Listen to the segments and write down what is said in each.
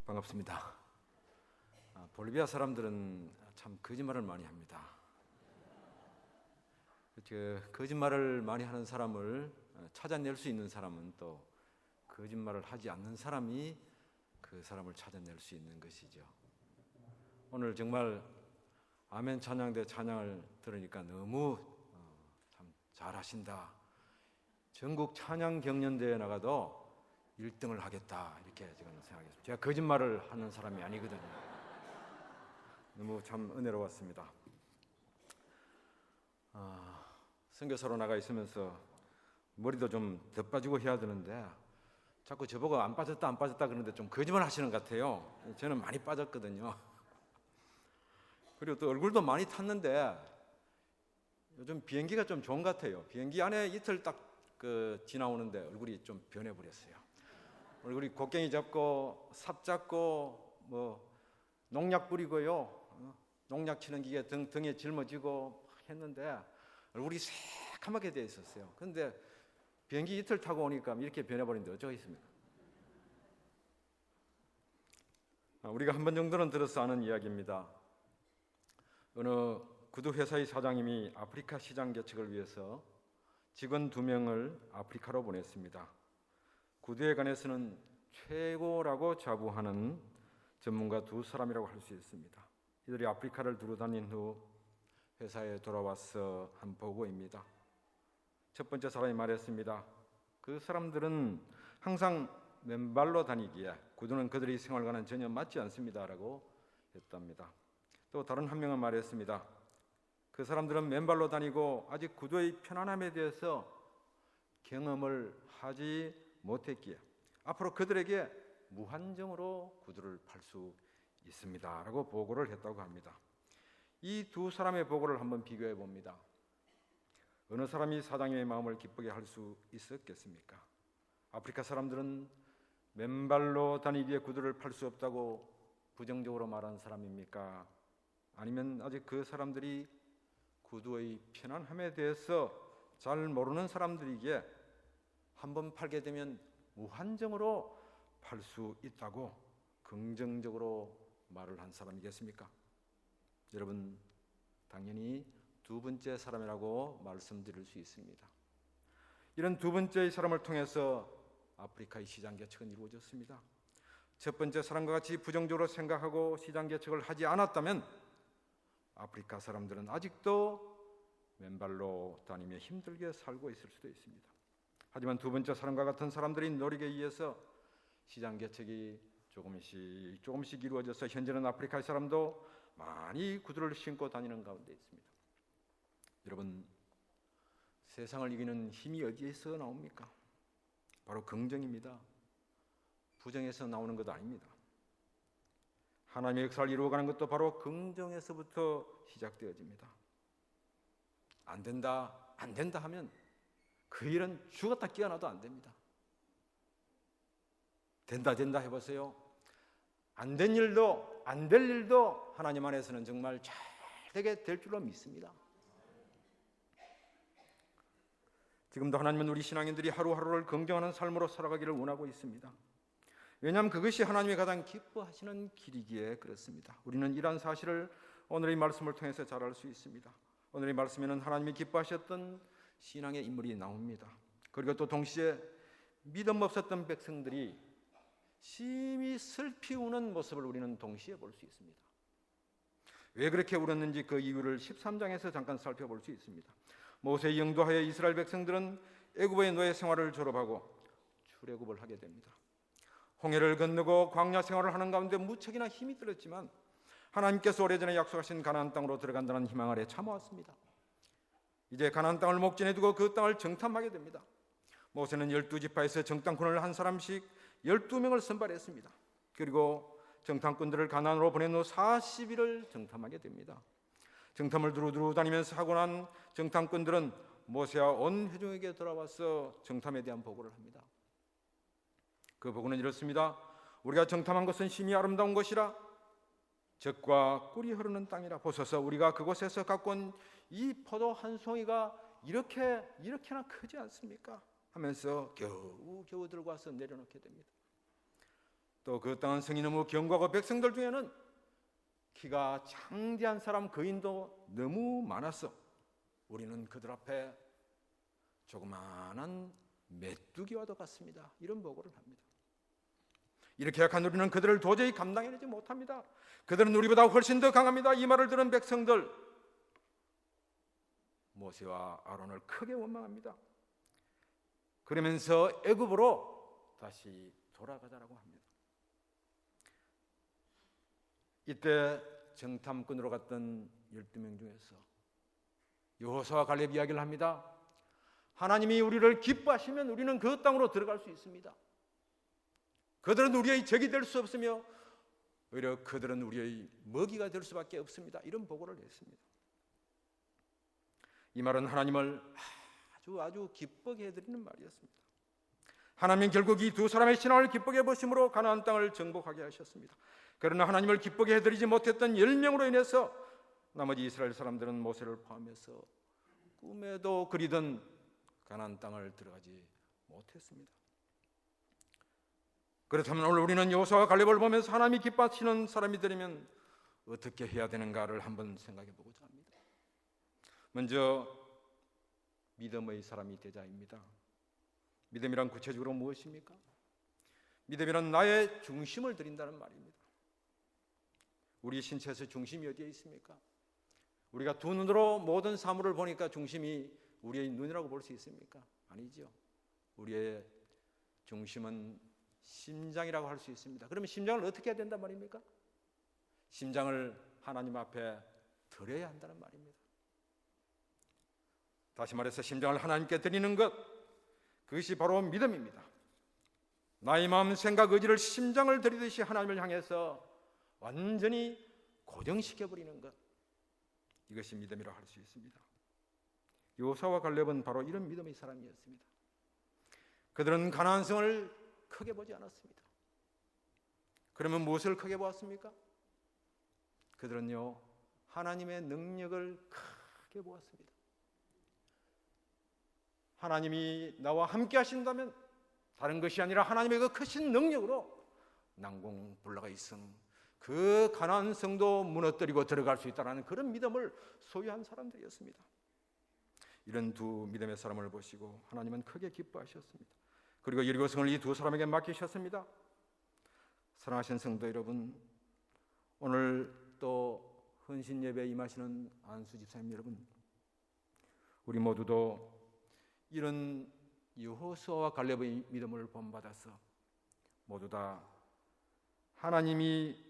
반갑습니다. 볼리비아 사람들은 참 거짓말을 많이 합니다. 거짓말을 많이 하는 사람을 찾아낼 수 있는 사람은 또 거짓말을 하지 않는 사람이 그 사람을 찾아낼 수 있는 것이죠. 오늘 정말 아멘 찬양대 찬양을 들으니까 너무 참 잘하신다. 전국 찬양 경연대회에 나가도 1등을 하겠다 이렇게 지금 생각했습니다. 제가 거짓말을 하는 사람이 아니거든요. 너무 참 은혜로웠습니다. 선교사로 나가 있으면서 머리도 좀 더 빠지고 해야 되는데 자꾸 저보고 안 빠졌다 그러는데 좀 거짓말 하시는 것 같아요. 저는 많이 빠졌거든요. 그리고 또 얼굴도 많이 탔는데 요즘 비행기가 좀 좋은 것 같아요. 비행기 안에 이틀 딱 지나오는데 얼굴이 좀 변해버렸어요. 얼굴이 곡괭이 잡고 삽 잡고 농약 뿌리고요. 농약 치는 기계 등에 짊어지고 했는데 얼굴이 새카맣게 되어 있었어요. 그런데 비행기 이틀 타고 오니까 이렇게 변해버린데 어쩌겠습니까? 우리가 한 번 정도는 들어서 아는 이야기입니다. 어느 구두 회사의 사장님이 아프리카 시장 개척을 위해서 직원 2명을 아프리카로 보냈습니다. 구두에 관해서는 최고라고 자부하는 전문가 2사람이라고 할 수 있습니다. 이들이 아프리카를 두루 다닌 후 회사에 돌아와서 한 보고입니다. 첫 번째 사람이 말했습니다. 그 사람들은 항상 맨발로 다니기에 구두는 그들의 생활과는 전혀 맞지 않습니다 라고 했답니다. 또 다른 한 명은 말했습니다. 그 사람들은 맨발로 다니고 아직 구두의 편안함에 대해서 경험을 하지 못했기에 앞으로 그들에게 무한정으로 구두를 팔 수 있습니다 라고 보고를 했다고 합니다. 이 2사람의 보고를 한번 비교해 봅니다. 어느 사람이 사장님의 마음을 기쁘게 할 수 있었겠습니까? 아프리카 사람들은 맨발로 다니기에 구두를 팔 수 없다고 부정적으로 말하는 사람입니까? 아니면 아직 그 사람들이 구두의 편안함에 대해서 잘 모르는 사람들이기에 한번 팔게 되면 무한정으로 팔 수 있다고 긍정적으로 말을 한 사람이겠습니까? 여러분, 당연히 2번째 사람이라고 말씀드릴 수 있습니다. 이런 2번째의 사람을 통해서 아프리카의 시장 개척은 이루어졌습니다. 첫 번째 사람과 같이 부정적으로 생각하고 시장 개척을 하지 않았다면 아프리카 사람들은 아직도 맨발로 다니며 힘들게 살고 있을 수도 있습니다. 하지만 2번째 사람과 같은 사람들의 노력에 의해서 시장 개척이 조금씩 이루어져서 현재는 아프리카의 사람도 많이 구두를 신고 다니는 가운데 있습니다. 여러분, 세상을 이기는 힘이 어디에서 나옵니까? 바로 긍정입니다. 부정에서 나오는 것도 아닙니다. 하나님의 역사를 이루어가는 것도 바로 긍정에서부터 시작되어집니다. 안 된다 하면 그 일은 죽었다 깨어나도 안 됩니다. 된다 해보세요. 안 된 일도 안 될 일도 하나님 안에서는 정말 잘 되게 될 줄로 믿습니다. 지금도 하나님은 우리 신앙인들이 하루하루를 긍정하는 삶으로 살아가기를 원하고 있습니다. 왜냐하면 그것이 하나님이 가장 기뻐하시는 길이기에 그렇습니다. 우리는 이러한 사실을 오늘의 말씀을 통해서 잘 알 수 있습니다. 오늘의 말씀에는 하나님이 기뻐하셨던 신앙의 인물이 나옵니다. 그리고 또 동시에 믿음 없었던 백성들이 심히 슬피 우는 모습을 우리는 동시에 볼 수 있습니다. 왜 그렇게 울었는지 그 이유를 13장에서 잠깐 살펴볼 수 있습니다. 모세의 영도하에 이스라엘 백성들은 애굽의 노예 생활을 졸업하고 출애굽을 하게 됩니다. 홍해를 건너고 광야 생활을 하는 가운데 무척이나 힘이 들었지만 하나님께서 오래전에 약속하신 가나안 땅으로 들어간다는 희망 아래 참아왔습니다. 이제 가나안 땅을 목전에 두고 그 땅을 정탐하게 됩니다. 모세는 12지파에서 정탐꾼을 한 사람씩 12명을 선발했습니다. 그리고 정탐꾼들을 가나안으로 보낸 후 40일을 정탐하게 됩니다. 정탐을 두루두루 다니면서 하고 난 정탐꾼들은 모세와 온 회중에게 돌아와서 정탐에 대한 보고를 합니다. 그 보고는 이렇습니다. 우리가 정탐한 것은 심히 아름다운 것이라 젖과 꿀이 흐르는 땅이라 보소서. 우리가 그곳에서 갖고 온 이 포도 한 송이가 이렇게나 크지 않습니까? 하면서 겨우 들고 와서 내려놓게 됩니다. 또 그 땅은 성이 너무 견고하고 백성들 중에는 키가 장대한 사람 거인도 너무 많았어. 우리는 그들 앞에 조그마한 메뚜기와도 같습니다. 이런 보고를 합니다. 이렇게 약한 우리는 그들을 도저히 감당해내지 못합니다. 그들은 우리보다 훨씬 더 강합니다. 이 말을 들은 백성들 모세와 아론을 크게 원망합니다. 그러면서 애굽으로 다시 돌아가자라고 합니다. 이때 정탐꾼으로 갔던 12명 중에서 여호수아와 갈렙 이야기를 합니다. 하나님이 우리를 기뻐하시면 우리는 그 땅으로 들어갈 수 있습니다. 그들은 우리의 적이 될 수 없으며 오히려 그들은 우리의 먹이가 될 수밖에 없습니다. 이런 보고를 했습니다. 이 말은 하나님을 아주 기쁘게 해드리는 말이었습니다. 하나님은 결국 이 두 사람의 신앙을 기쁘게 보심으로 가나안 땅을 정복하게 하셨습니다. 그러나 하나님을 기쁘게 해드리지 못했던 10명으로 인해서 나머지 이스라엘 사람들은 모세를 포함해서 꿈에도 그리던 가나안 땅을 들어가지 못했습니다. 그렇다면 오늘 우리는 여호수아와 갈렙을 보면서 하나님이 기뻐하시는 사람이 되려면 어떻게 해야 되는가를 한번 생각해 보고자 합니다. 먼저 믿음의 사람이 되자입니다. 믿음이란 구체적으로 무엇입니까? 믿음이란 나의 중심을 드린다는 말입니다. 우리 신체에서 중심이 어디에 있습니까? 우리가 두 눈으로 모든 사물을 보니까 중심이 우리의 눈이라고 볼 수 있습니까? 아니죠. 우리의 중심은 심장이라고 할 수 있습니다. 그러면 심장을 어떻게 해야 된단 말입니까? 심장을 하나님 앞에 드려야 한다는 말입니다. 다시 말해서 심장을 하나님께 드리는 것, 그것이 바로 믿음입니다. 나의 마음, 생각, 의지를 심장을 드리듯이 하나님을 향해서 완전히 고정시켜버리는 것, 이것이 믿음이라 할 수 있습니다. 여호수아와 갈렙은 바로 이런 믿음의 사람이었습니다. 그들은 가나안 성을 크게 보지 않았습니다. 그러면 무엇을 크게 보았습니까? 그들은요, 하나님의 능력을 크게 보았습니다. 하나님이 나와 함께 하신다면 다른 것이 아니라 하나님의 그 크신 능력으로 난공불락의 이성, 그 가나안 성도 무너뜨리고 들어갈 수 있다는 그런 믿음을 소유한 사람들이었습니다. 이런 두 믿음의 사람을 보시고 하나님은 크게 기뻐하셨습니다. 그리고 여리고성을 이 두 사람에게 맡기셨습니다. 사랑하신 성도 여러분, 오늘 또 헌신 예배에 임하시는 안수 집사님 여러분, 우리 모두도 이런 여호수아와 갈렙의 믿음을 본받아서 모두 다 하나님이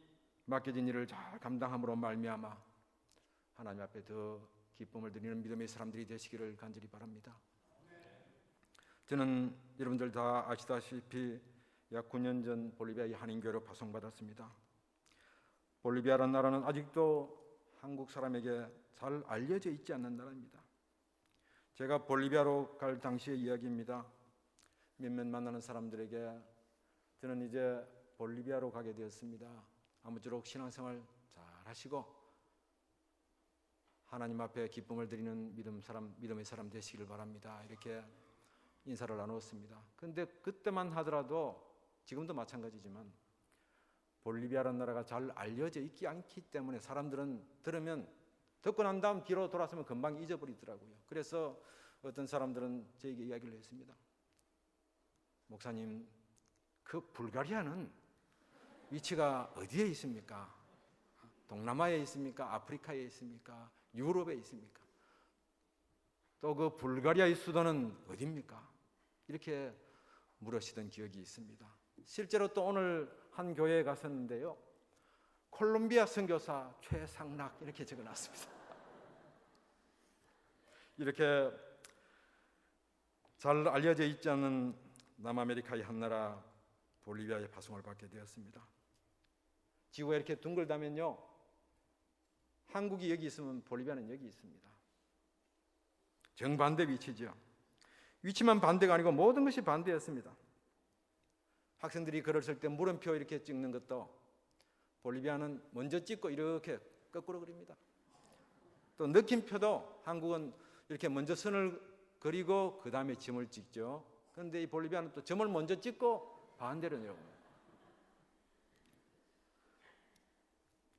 맡겨진 일을 잘 감당함으로 말미암아 하나님 앞에 더 기쁨을 드리는 믿음의 사람들이 되시기를 간절히 바랍니다. 저는 여러분들 다 아시다시피 약 9년 전 볼리비아의 한인교회로 파송받았습니다. 볼리비아라는 나라는 아직도 한국 사람에게 잘 알려져 있지 않는 나라입니다. 제가 볼리비아로 갈 당시의 이야기입니다. 몇몇 만나는 사람들에게 저는 이제 볼리비아로 가게 되었습니다. 아무쪼록 신앙생활 잘 하시고 하나님 앞에 기쁨을 드리는 믿음의 사람 되시기를 바랍니다. 이렇게 인사를 나누었습니다. 그런데 그때만 하더라도 지금도 마찬가지지만 볼리비아라는 나라가 잘 알려져 있지 않기 때문에 사람들은 들으면 듣고 난 다음 뒤로 돌아서면 금방 잊어버리더라고요. 그래서 어떤 사람들은 저에게 이야기를 했습니다. 목사님, 그 불가리아는 위치가 어디에 있습니까? 동남아에 있습니까? 아프리카에 있습니까? 유럽에 있습니까? 또 그 불가리아의 수도는 어디입니까? 이렇게 물으시던 기억이 있습니다. 실제로 또 오늘 한 교회에 갔었는데요, 콜롬비아 선교사 최상락 이렇게 적어놨습니다. 이렇게 잘 알려져 있지 않은 남아메리카의 한 나라 볼리비아에 파송을 받게 되었습니다. 지구가 이렇게 둥글다면요, 한국이 여기 있으면 볼리비아는 여기 있습니다. 정반대 위치죠. 위치만 반대가 아니고 모든 것이 반대였습니다. 학생들이 글을 쓸 때 물음표 이렇게 찍는 것도 볼리비아는 먼저 찍고 이렇게 거꾸로 그립니다. 또 느낌표도 한국은 이렇게 먼저 선을 그리고 그 다음에 점을 찍죠. 그런데 이 볼리비아는 또 점을 먼저 찍고 반대로 내려옵니다.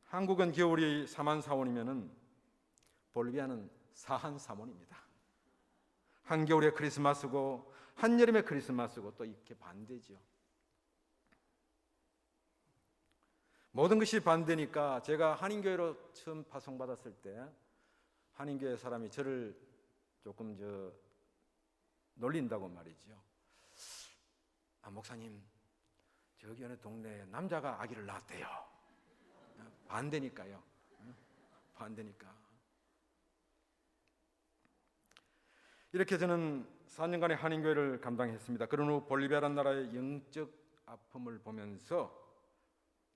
한국은 겨울이 사만사원이면은 볼리비아는 사한사원입니다. 한겨울에 크리스마스고 한여름에 크리스마스고 또 이렇게 반대죠. 모든 것이 반대니까 제가 한인교회로 처음 파송받았을 때 한인교회 사람이 저를 조금 놀린다고 말이죠. 목사님, 저기 어느 동네에 남자가 아기를 낳았대요. 반대니까요. 반대니까. 이렇게 저는 4년간의 한인교회를 감당했습니다. 그런 후 볼리비아라는 나라의 영적 아픔을 보면서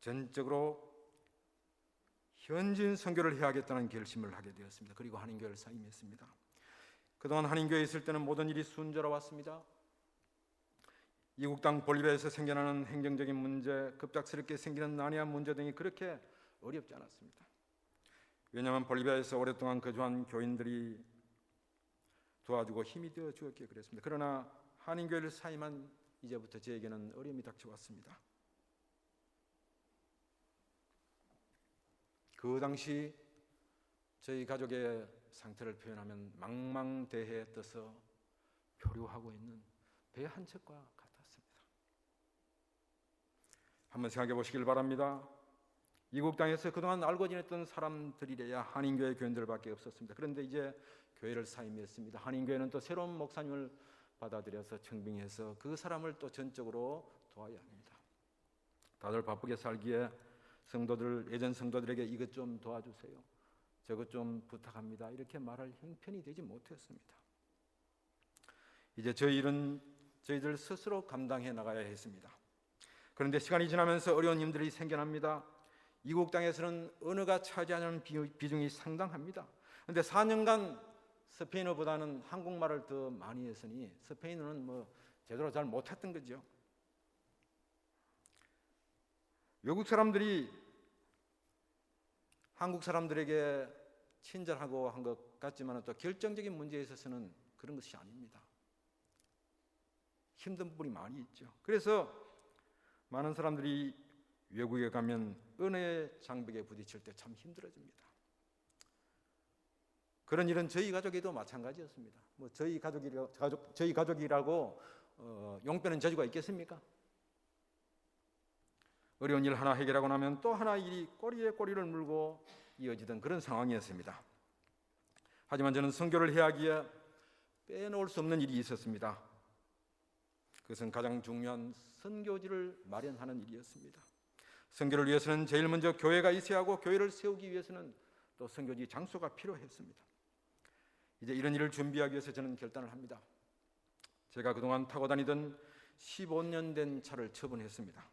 전적으로 현지인 선교를 해야겠다는 결심을 하게 되었습니다. 그리고 한인교회를 사임했습니다. 그동안 한인교회에 있을 때는 모든 일이 순조로웠습니다. 이국 땅 볼리비아에서 생겨나는 행정적인 문제, 급작스럽게 생기는 난해한 문제 등이 그렇게 어렵지 않았습니다. 왜냐하면 볼리비아에서 오랫동안 거주한 교인들이 도와주고 힘이 되어 주었기에 그랬습니다. 그러나 한인교회를 사임한 이제부터 저에게는 어려움이 닥쳐왔습니다. 그 당시 저희 가족의 상태를 표현하면 망망대해에 떠서 표류하고 있는 배 한 척과 같았습니다. 한번 생각해 보시길 바랍니다. 이국 땅에서 그동안 알고 지냈던 사람들이래야 한인교회 교인들밖에 없었습니다. 그런데 이제 교회를 사임했습니다. 한인교회는 또 새로운 목사님을 받아들여서 청빙해서 그 사람을 또 전적으로 도와야 합니다. 다들 바쁘게 살기에 예전 성도들에게 이것 좀 도와주세요, 저것 좀 부탁합니다, 이렇게 말할 형편이 되지 못했습니다. 이제 저희 일은 저희들 스스로 감당해 나가야 했습니다. 그런데 시간이 지나면서 어려운 일들이 생겨납니다. 이국 땅에서는 언어가 차지하는 비중이 상당합니다. 그런데 4년간 스페인어보다는 한국말을 더 많이 했으니 스페인어는 제대로 잘 못했던 거죠. 외국 사람들이 한국 사람들에게 친절하고 한 것 같지만 또 결정적인 문제에 있어서는 그런 것이 아닙니다. 힘든 부분이 많이 있죠. 그래서 많은 사람들이 외국에 가면 언어의 장벽에 부딪힐 때 참 힘들어집니다. 그런 일은 저희 가족에도 마찬가지였습니다. 저희 가족이라고 용빼는 저주가 있겠습니까? 어려운 일 하나 해결하고 나면 또 하나 일이 꼬리에 꼬리를 물고 이어지던 그런 상황이었습니다. 하지만 저는 선교를 해야 하기에 빼놓을 수 없는 일이 있었습니다. 그것은 가장 중요한 선교지를 마련하는 일이었습니다. 선교를 위해서는 제일 먼저 교회가 있어야 하고 교회를 세우기 위해서는 또 선교지 장소가 필요했습니다. 이제 이런 일을 준비하기 위해서 저는 결단을 합니다. 제가 그동안 타고 다니던 15년 된 차를 처분했습니다.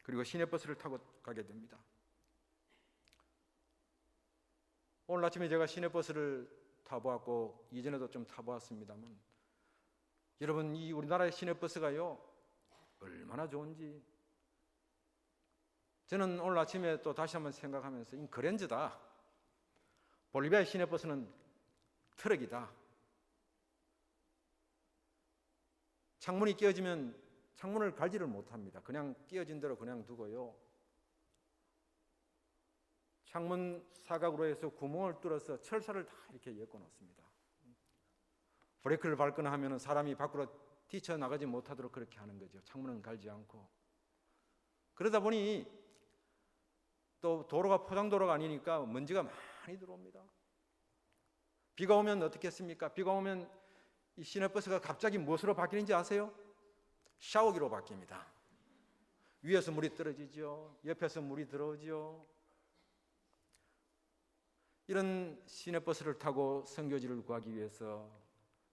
그리고 시내버스를 타고 가게 됩니다. 오늘 아침에 제가 시내버스를 타보았고 이전에도 좀 타보았습니다만 여러분, 이 우리나라의 시내버스가요 얼마나 좋은지 저는 오늘 아침에 또 다시 한번 생각하면서 이 그랜저다. 볼리비아의 시내버스는 트럭이다. 창문이 끼어지면 창문을 갈지를 못합니다. 그냥 끼어진 대로 그냥 두고요. 창문 사각으로 해서 구멍을 뚫어서 철사를 다 이렇게 엮어 놓습니다. 브레이크를 밟거나 하면 사람이 밖으로 뛰쳐나가지 못하도록 그렇게 하는 거죠. 창문은 갈지 않고. 그러다 보니 또 도로가 포장도로가 아니니까 먼지가 많이 들어옵니다. 비가 오면 어떻겠습니까? 비가 오면 이 시내버스가 갑자기 무엇으로 바뀌는지 아세요? 샤워기로 바뀝니다. 위에서 물이 떨어지죠. 옆에서 물이 들어오죠. 이런 시내버스를 타고 선교지를 구하기 위해서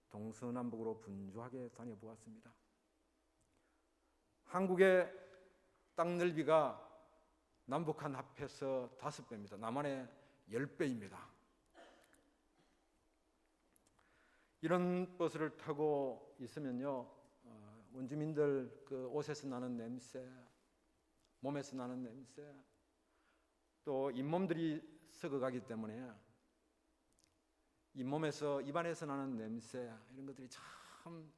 동서남북으로 분주하게 다녀보았습니다. 한국의 땅 넓이가 남북한 합해서 5배입니다. 남한의 10배입니다. 이런 버스를 타고 있으면요, 원주민들 그 옷에서 나는 냄새, 몸에서 나는 냄새, 또 잇몸들이 썩어가기 때문에 잇몸에서 입안에서 나는 냄새, 이런 것들이 참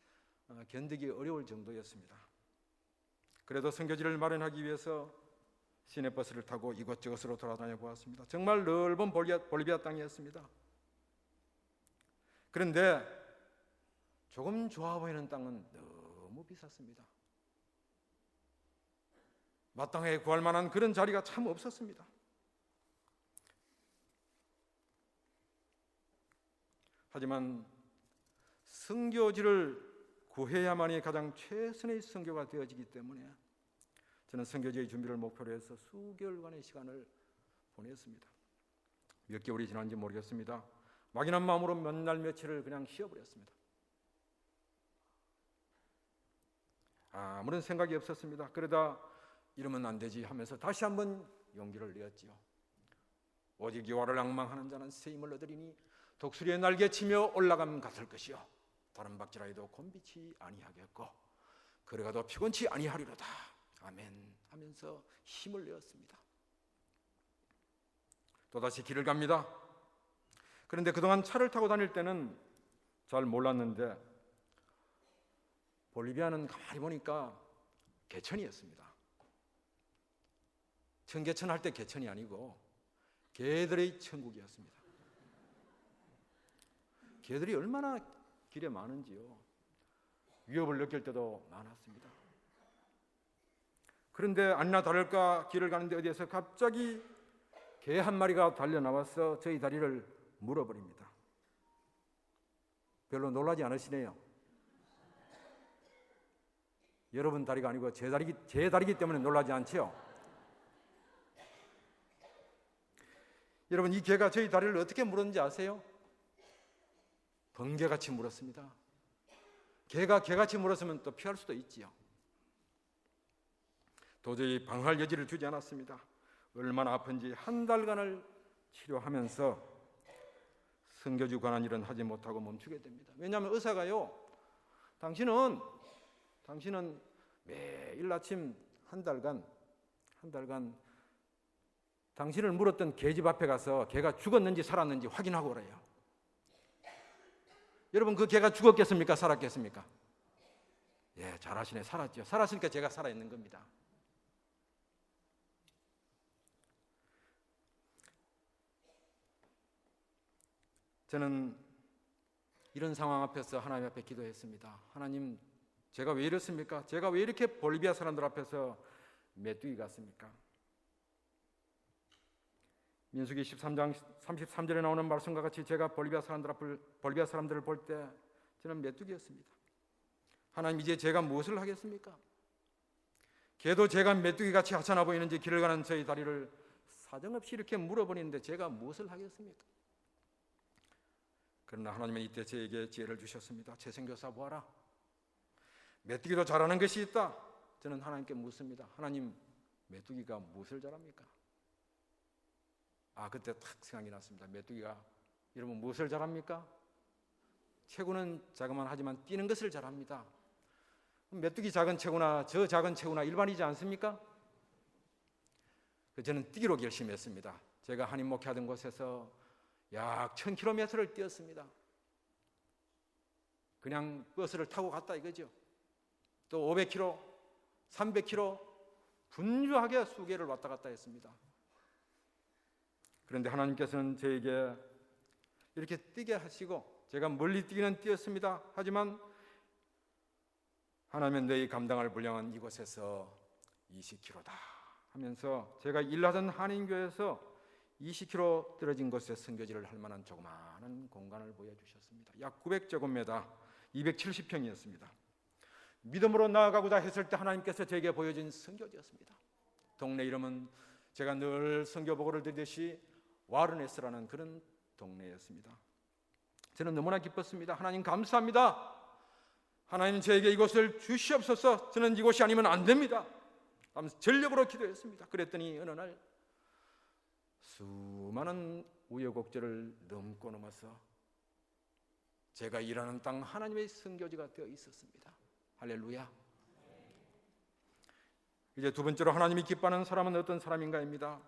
견디기 어려울 정도였습니다. 그래도 선교지를 마련하기 위해서 시내버스를 타고 이곳저곳으로 돌아다녀 보았습니다. 정말 넓은 볼리비아 땅이었습니다. 그런데 조금 좋아 보이는 땅은 너무 비쌌습니다. 마땅하게 구할 만한 그런 자리가 참 없었습니다. 하지만 선교지를 구해야만이 가장 최선의 선교가 되어지기 때문에 저는 선교지의 준비를 목표로 해서 수개월간의 시간을 보냈습니다. 몇 개월이 지난지 모르겠습니다. 막연한 마음으로 몇 날 며칠을 그냥 쉬어버렸습니다. 아무런 생각이 없었습니다. 그러다 이러면 안 되지 하면서 다시 한번 용기를 내었지요. 오직 여호와를 앙망하는 자는 새 힘을 얻으리니 독수리의 날개치며 올라감 같을 것이요 다른 박질하여도 곤비치 아니하겠고 걸어가도 피곤치 아니하리로다. 아멘 하면서 힘을 내었습니다. 또다시 길을 갑니다. 그런데 그동안 차를 타고 다닐 때는 잘 몰랐는데 볼리비아는 가만히 보니까 개천이었습니다. 청개천 할 때 개천이 아니고 개들의 천국이었습니다. 개들이 얼마나 길에 많은지요. 위협을 느낄 때도 많았습니다. 그런데 아니나 다를까 길을 가는데 어디에서 갑자기 개 한 마리가 달려나와서 저희 다리를 물어버립니다. 별로 놀라지 않으시네요. 여러분 다리가 아니고 제 다리기 때문에 놀라지 않지요. 여러분 이 개가 저희 다리를 어떻게 물었는지 아세요? 번개같이 물었습니다. 개가 개같이 물었으면 또 피할 수도 있지요. 도저히 방할 여지를 주지 않았습니다. 얼마나 아픈지 한 달간을 치료하면서 선교지 관한 일은 하지 못하고 멈추게 됩니다. 왜냐하면 의사가요, 당신은 매일 아침 한 달간 당신을 물었던 개집 앞에 가서 개가 죽었는지 살았는지 확인하고 오래요. 여러분 그 개가 죽었겠습니까? 살았겠습니까? 예, 잘하시네. 살았죠. 살았으니까 제가 살아있는 겁니다. 저는 이런 상황 앞에서 하나님 앞에 기도했습니다. 하나님, 제가 왜 이렇습니까? 제가 왜 이렇게 볼리비아 사람들 앞에서 메뚜기 같습니까? 민수기 13장 33절에 나오는 말씀과 같이 제가 볼리비아 사람들을 볼 때 저는 메뚜기였습니다. 하나님, 이제 제가 무엇을 하겠습니까? 걔도 제가 메뚜기같이 하찮아 보이는지 길을 가는 저희 다리를 사정없이 이렇게 물어버리는데 제가 무엇을 하겠습니까? 그러나 하나님은 이때 저에게 지혜를 주셨습니다. 최선교사 보아라. 메뚜기도 잘하는 것이 있다. 저는 하나님께 묻습니다. 하나님, 메뚜기가 무엇을 잘합니까? 그때 딱 생각이 났습니다. 메뚜기가 여러분 무엇을 잘합니까? 체구는 자그만 하지만 뛰는 것을 잘합니다. 메뚜기 작은 체구나 저 작은 체구나 일반이지 않습니까? 저는 뛰기로 결심했습니다. 제가 한인 목회하던 곳에서 약 1000km를 뛰었습니다. 그냥 버스를 타고 갔다 이거죠. 또 500km, 300km 분주하게 수개를 왔다 갔다 했습니다. 그런데 하나님께서는 저에게 이렇게 뛰게 하시고 제가 멀리 뛰기는 뛰었습니다. 하지만 하나님은 너희 감당할 분량은 이곳에서 20km다 하면서 제가 일하던 한인교회에서 20km 떨어진 곳에 선교지를 할 만한 조그마한 공간을 보여주셨습니다. 약 900제곱미터 270평이었습니다. 믿음으로 나아가고자 했을 때 하나님께서 제게 보여준 선교지였습니다. 동네 이름은 제가 늘 선교 보고를 드리듯이 와르네스라는 그런 동네였습니다. 저는 너무나 기뻤습니다. 하나님 감사합니다. 하나님 저에게 이곳을 주시옵소서. 저는 이곳이 아니면 안 됩니다. 전력으로 기도했습니다. 그랬더니 어느 날 수많은 우여곡절을 넘어서 제가 일하는 땅 하나님의 선교지가 되어 있었습니다. 할렐루야. 이제 두 번째로 하나님이 기뻐하는 사람은 어떤 사람인가입니다.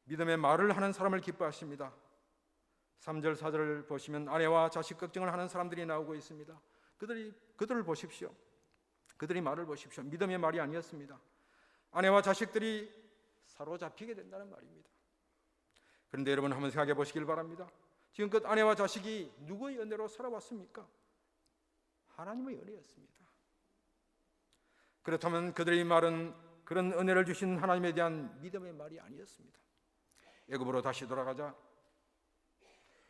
믿음의 말을 하는 사람을 기뻐하십니다. 3절 4절을 보시면 아내와 자식 걱정을 하는 사람들이 나오고 있습니다. 그들을 보십시오. 그들의 말을 보십시오. 믿음의 말이 아니었습니다. 아내와 자식들이 사로잡히게 된다는 말입니다. 그런데 여러분 한번 생각해 보시길 바랍니다. 지금껏 아내와 자식이 누구의 은혜로 살아왔습니까? 하나님의 은혜였습니다. 그렇다면 그들의 말은 그런 은혜를 주신 하나님에 대한 믿음의 말이 아니었습니다. 애굽으로 다시 돌아가자.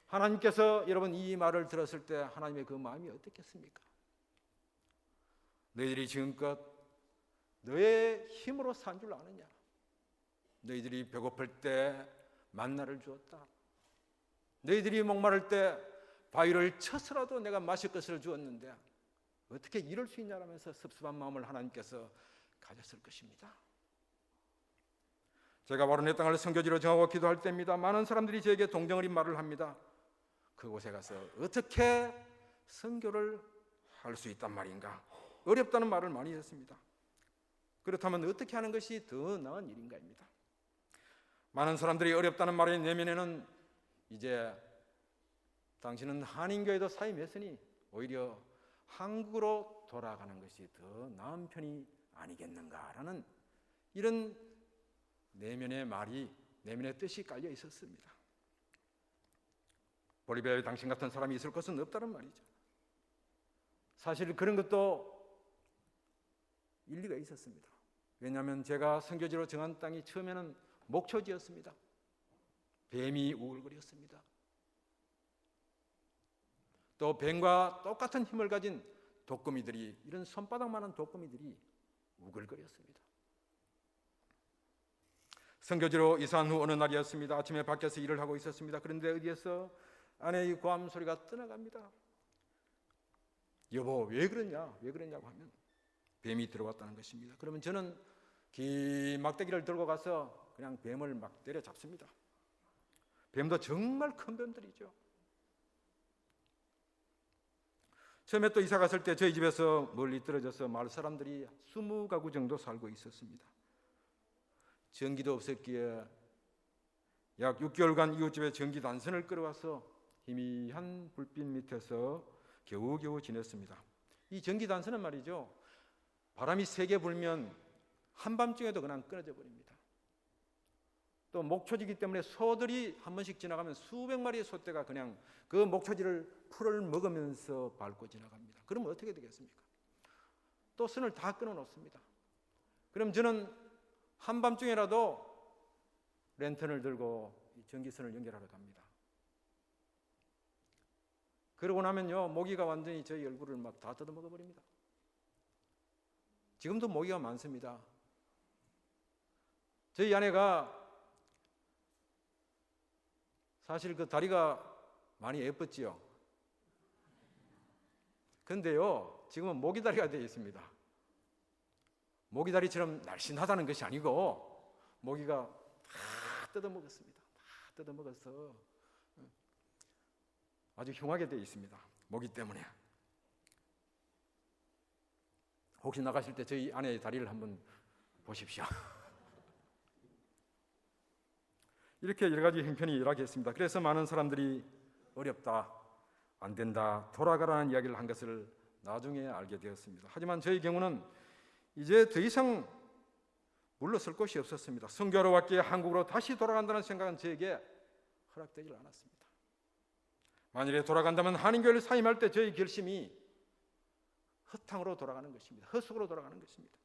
하나님께서 여러분 이 말을 들었을 때 하나님의 그 마음이 어떻겠습니까? 너희들이 지금껏 너의 힘으로 산 줄 아느냐? 너희들이 배고플 때 만나를 주었다. 너희들이 목마를 때 바위를 쳐서라도 내가 마실 것을 주었는데 어떻게 이럴 수 있냐라면서 섭섭한 마음을 하나님께서 가졌을 것입니다. 제가 바로 내 땅을 선교지로 정하고 기도할 때입니다. 많은 사람들이 저에게 동정어린 말을 합니다. 그곳에 가서 어떻게 선교를 할 수 있단 말인가? 어렵다는 말을 많이 했습니다. 그렇다면 어떻게 하는 것이 더 나은 일인가입니다. 많은 사람들이 어렵다는 말의 내면에는 이제 당신은 한인교회도 사임했으니 오히려 한국으로 돌아가는 것이 더 나은 편이 아니겠는가라는 이런 내면의 말이, 내면의 뜻이 깔려 있었습니다. 볼리비아에 당신 같은 사람이 있을 것은 없다는 말이죠. 사실 그런 것도 일리가 있었습니다. 왜냐하면 제가 선교지로 정한 땅이 처음에는 목초지였습니다. 뱀이 우글거렸습니다. 또 뱀과 똑같은 힘을 가진 독거미들이, 이런 손바닥만한 독거미들이 우글거렸습니다. 선교지로 이사한 후 어느 날이었습니다. 아침에 밖에서 일을 하고 있었습니다. 그런데 어디에서 아내의 고함 소리가 떠나갑니다. 여보 왜 그러냐고 하면 뱀이 들어왔다는 것입니다. 그러면 저는 긴 막대기를 들고 가서 그냥 뱀을 막 때려잡습니다. 뱀도 정말 큰 뱀들이죠. 처음에 또 이사 갔을 때 저희 집에서 멀리 떨어져서 마을 사람들이 20가구 정도 살고 있었습니다. 전기도 없었기에 약 6개월간 이웃집에 전기 단선을 끌어와서 희미한 불빛 밑에서 겨우겨우 지냈습니다. 이 전기 단선은 말이죠, 바람이 세게 불면 한밤중에도 그냥 끊어져 버립니다. 또 목초지기 때문에 소들이 한 번씩 지나가면 수백 마리의 소떼가 그냥 그 목초지를 풀을 먹으면서 밟고 지나갑니다. 그러면 어떻게 되겠습니까? 또 선을 다 끊어 놓습니다. 그럼 저는 한밤중에라도 랜턴을 들고 전기선을 연결하러 갑니다. 그러고 나면요, 모기가 완전히 저희 얼굴을 막 다 뜯어먹어 버립니다. 지금도 모기가 많습니다. 저희 아내가 사실 그 다리가 많이 예뻤지요. 근데요, 지금은 모기다리가 되어 있습니다. 모기다리처럼 날씬하다는 것이 아니고 모기가 다 뜯어먹었습니다. 다 뜯어먹어서 아주 흉하게 되어 있습니다. 모기 때문에. 혹시 나가실 때 저희 아내의 다리를 한번 보십시오. 이렇게 여러 가지 형편이 일어나겠습니다. 그래서 많은 사람들이 어렵다, 안 된다, 돌아가라는 이야기를 한 것을 나중에 알게 되었습니다. 하지만 저희 경우는 이제 더 이상 물러설 곳이 없었습니다. 선교하러 왔기에 한국으로 다시 돌아간다는 생각은 저에게 허락되질 않았습니다. 만일에 돌아간다면 한인교회를 사임할 때 저희 결심이 허탕으로 돌아가는 것입니다. 헛속으로 돌아가는 것입니다.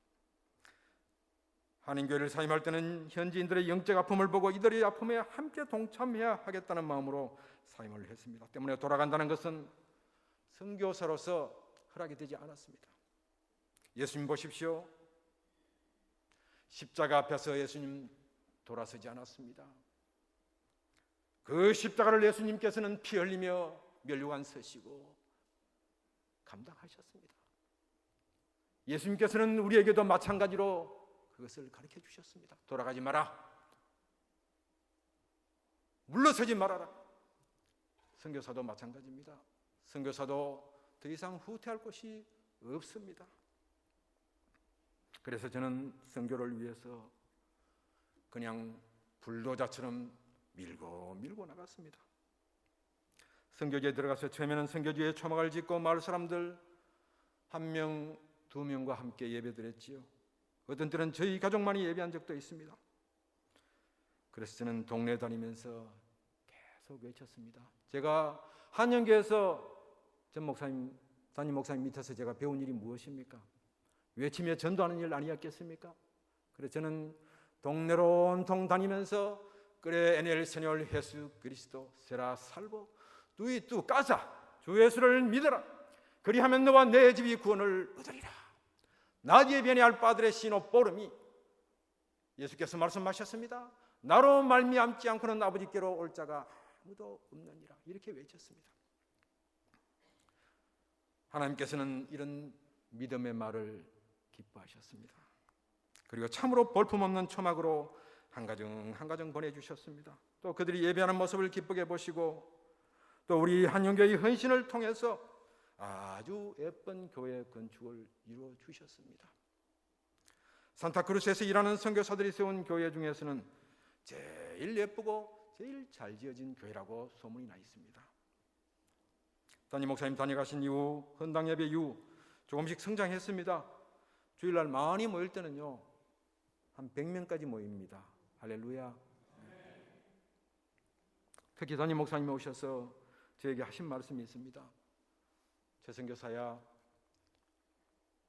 한인교회를 사임할 때는 현지인들의 영적 아픔을 보고 이들의 아픔에 함께 동참해야 하겠다는 마음으로 사임을 했습니다. 때문에 돌아간다는 것은 선교사로서 허락이 되지 않았습니다. 예수님 보십시오. 십자가 앞에서 예수님 돌아서지 않았습니다. 그 십자가를 예수님께서는 피 흘리며 멸류관 서시고 감당하셨습니다. 예수님께서는 우리에게도 마찬가지로 그것을 가르쳐 주셨습니다. 돌아가지 마라. 물러서지 말아라. 선교사도 마찬가지입니다. 선교사도 더 이상 후퇴할 곳이 없습니다. 그래서 저는 선교를 위해서 그냥 불도자처럼 밀고 나갔습니다. 선교지에 들어가서 처음에는 선교지에 초막을 짓고 마을 사람들 1명, 2명과 함께 예배드렸지요. 어떤 때는 저희 가족만이 예배한 적도 있습니다. 그래서 저는 동네 다니면서 계속 외쳤습니다. 제가 한영교에서 담임 목사님 밑에서 제가 배운 일이 무엇입니까? 외치며 전도하는 일 아니었겠습니까? 그래서 저는 동네로 온통 다니면서 그래 에넬 세뇨를 예수 그리스도 세라 살보 누이 뚜 까자 주 예수를 믿어라. 그리하면 너와 내 집이 구원을 얻으리라. 나디에 변해할 바들의 신호 보름이 예수께서 말씀하셨습니다. 나로 말미암지 않고는 아버지께로 올 자가 아무도 없느니라. 이렇게 외쳤습니다. 하나님께서는 이런 믿음의 말을 기뻐하셨습니다. 그리고 참으로 볼품없는 초막으로 한 가정 보내주셨습니다. 또 그들이 예배하는 모습을 기쁘게 보시고 또 우리 한영교의 헌신을 통해서 아주 예쁜 교회 건축을 이루어 주셨습니다. 산타크루스에서 일하는 선교사들이 세운 교회 중에서는 제일 예쁘고 제일 잘 지어진 교회라고 소문이 나 있습니다. 담임 목사님 다녀가신 이후 헌당 예배 이후 조금씩 성장했습니다. 주일날 많이 모일 때는요 한 100명까지 모입니다. 할렐루야. 특히 담임 목사님이 오셔서 저에게 하신 말씀이 있습니다. 최선교사야,